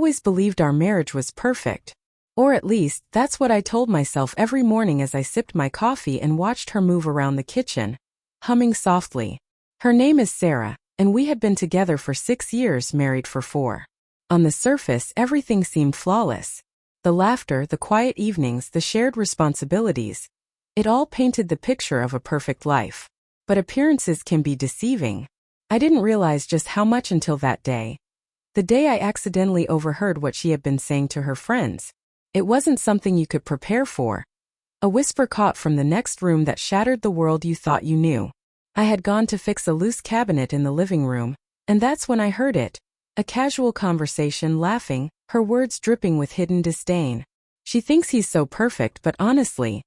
always believed our marriage was perfect. Or at least, that's what I told myself every morning as I sipped my coffee and watched her move around the kitchen, humming softly. Her name is Sarah, and we had been together for 6 years, married for 4. On the surface, everything seemed flawless. The laughter, the quiet evenings, the shared responsibilities. It all painted the picture of a perfect life. But appearances can be deceiving. I didn't realize just how much until that day. The day I accidentally overheard what she had been saying to her friends. It wasn't something you could prepare for. A whisper caught from the next room that shattered the world you thought you knew. I had gone to fix a loose cabinet in the living room, and that's when I heard it. A casual conversation, laughing, her words dripping with hidden disdain. She thinks he's so perfect, but honestly.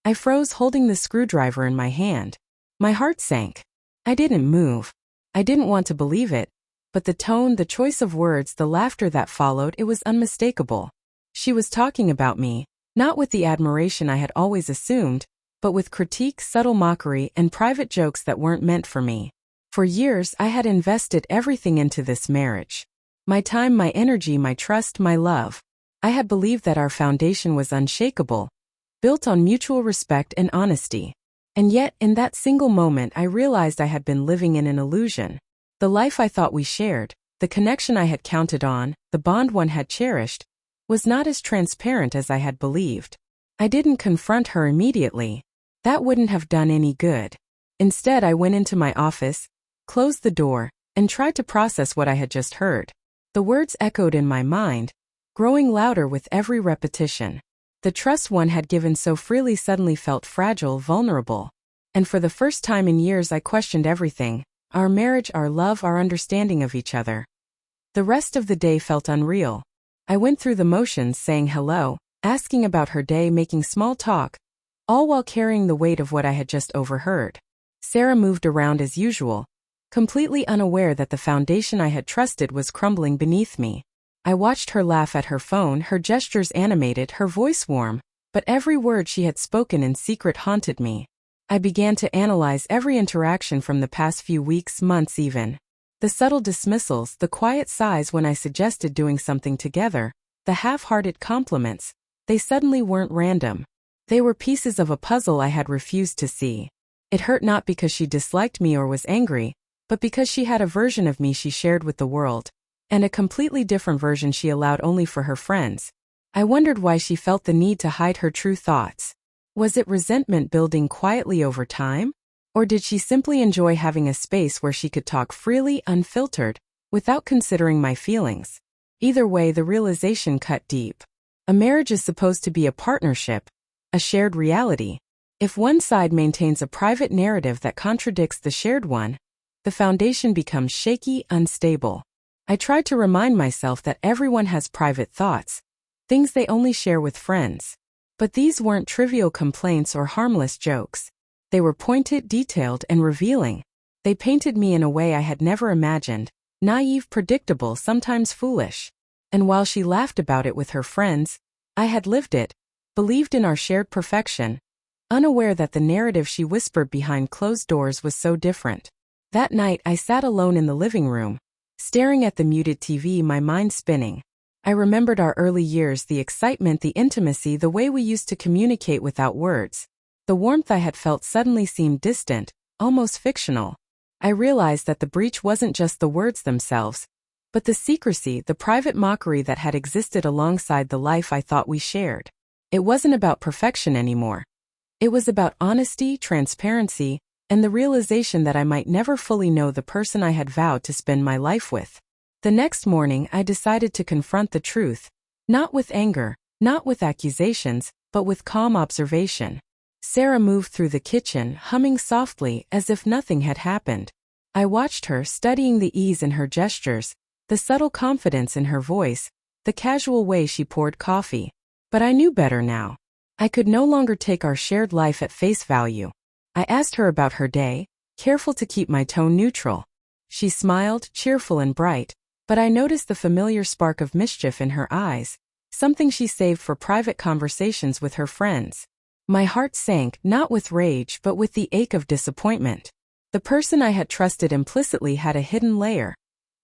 I froze, holding the screwdriver in my hand. My heart sank. I didn't move. I didn't want to believe it. But the tone, the choice of words, the laughter that followed, it was unmistakable. She was talking about me, not with the admiration I had always assumed, but with critique, subtle mockery, and private jokes that weren't meant for me. For years, I had invested everything into this marriage. My time, my energy, my trust, my love. I had believed that our foundation was unshakable, built on mutual respect and honesty. And yet, in that single moment, I realized I had been living in an illusion. The life I thought we shared, the connection I had counted on, the bond one had cherished, was not as transparent as I had believed. I didn't confront her immediately. That wouldn't have done any good. Instead, I went into my office, closed the door, and tried to process what I had just heard. The words echoed in my mind, growing louder with every repetition. The trust one had given so freely suddenly felt fragile, vulnerable. And for the first time in years, I questioned everything: our marriage, our love, our understanding of each other. The rest of the day felt unreal. I went through the motions, saying hello, asking about her day, making small talk, all while carrying the weight of what I had just overheard. Sarah moved around as usual, completely unaware that the foundation I had trusted was crumbling beneath me. I watched her laugh at her phone, her gestures animated, her voice warm, but every word she had spoken in secret haunted me. I began to analyze every interaction from the past few weeks, months even. The subtle dismissals, the quiet sighs when I suggested doing something together, the half-hearted compliments, they suddenly weren't random. They were pieces of a puzzle I had refused to see. It hurt not because she disliked me or was angry, but because she had a version of me she shared with the world, and a completely different version she allowed only for her friends. I wondered why she felt the need to hide her true thoughts. Was it resentment building quietly over time? Or did she simply enjoy having a space where she could talk freely, unfiltered, without considering my feelings? Either way, the realization cut deep. A marriage is supposed to be a partnership, a shared reality. If one side maintains a private narrative that contradicts the shared one, the foundation becomes shaky, unstable. I tried to remind myself that everyone has private thoughts, things they only share with friends. But these weren't trivial complaints or harmless jokes. They were pointed, detailed, and revealing. They painted me in a way I had never imagined, naive, predictable, sometimes foolish. And while she laughed about it with her friends, I had lived it, believed in our shared perfection, unaware that the narrative she whispered behind closed doors was so different. That night, I sat alone in the living room, staring at the muted TV, my mind spinning. I remembered our early years, the excitement, the intimacy, the way we used to communicate without words. The warmth I had felt suddenly seemed distant, almost fictional. I realized that the breach wasn't just the words themselves, but the secrecy, the private mockery that had existed alongside the life I thought we shared. It wasn't about perfection anymore. It was about honesty, transparency, and the realization that I might never fully know the person I had vowed to spend my life with. The next morning, I decided to confront the truth, not with anger, not with accusations, but with calm observation. Sarah moved through the kitchen, humming softly as if nothing had happened. I watched her, studying the ease in her gestures, the subtle confidence in her voice, the casual way she poured coffee. But I knew better now. I could no longer take our shared life at face value. I asked her about her day, careful to keep my tone neutral. She smiled, cheerful and bright, but I noticed the familiar spark of mischief in her eyes, something she saved for private conversations with her friends. My heart sank, not with rage but with the ache of disappointment. The person I had trusted implicitly had a hidden layer.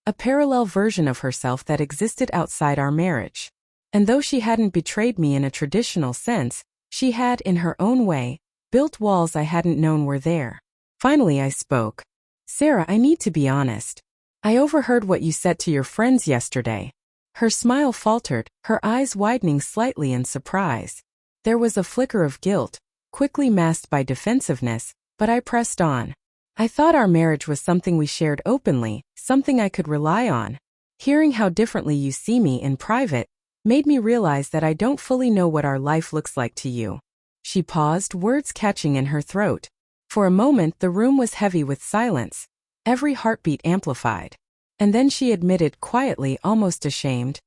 a parallel version of herself that existed outside our marriage. And though she hadn't betrayed me in a traditional sense, she had, in her own way, built walls I hadn't known were there. Finally, I spoke. Sarah, I need to be honest. I overheard what you said to your friends yesterday. Her smile faltered, her eyes widening slightly in surprise. There was a flicker of guilt, quickly masked by defensiveness, but I pressed on. I thought our marriage was something we shared openly, something I could rely on. Hearing how differently you see me in private made me realize that I don't fully know what our life looks like to you. She paused, words catching in her throat. For a moment, the room was heavy with silence, every heartbeat amplified. And then she admitted quietly, almost ashamed,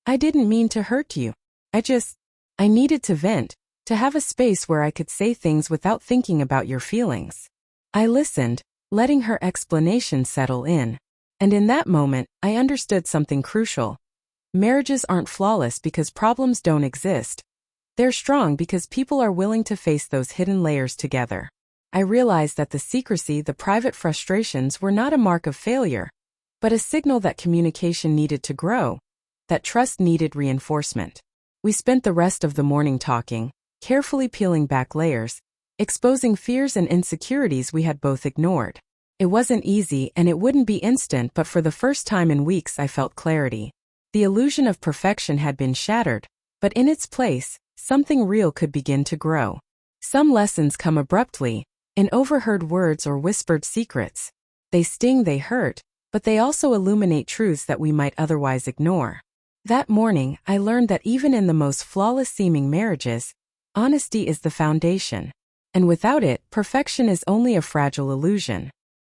I didn't mean to hurt you. I needed to vent, to have a space where I could say things without thinking about your feelings. I listened, letting her explanation settle in. And in that moment, I understood something crucial. Marriages aren't flawless because problems don't exist. They're strong because people are willing to face those hidden layers together. I realized that the secrecy, the private frustrations were not a mark of failure, but a signal that communication needed to grow, that trust needed reinforcement. We spent the rest of the morning talking, carefully peeling back layers, exposing fears and insecurities we had both ignored. It wasn't easy and it wouldn't be instant, but for the first time in weeks I felt clarity. The illusion of perfection had been shattered, but in its place, something real could begin to grow. Some lessons come abruptly, in overheard words or whispered secrets. They sting, they hurt, but they also illuminate truths that we might otherwise ignore. That morning, I learned that even in the most flawless-seeming marriages, honesty is the foundation. And without it, perfection is only a fragile illusion.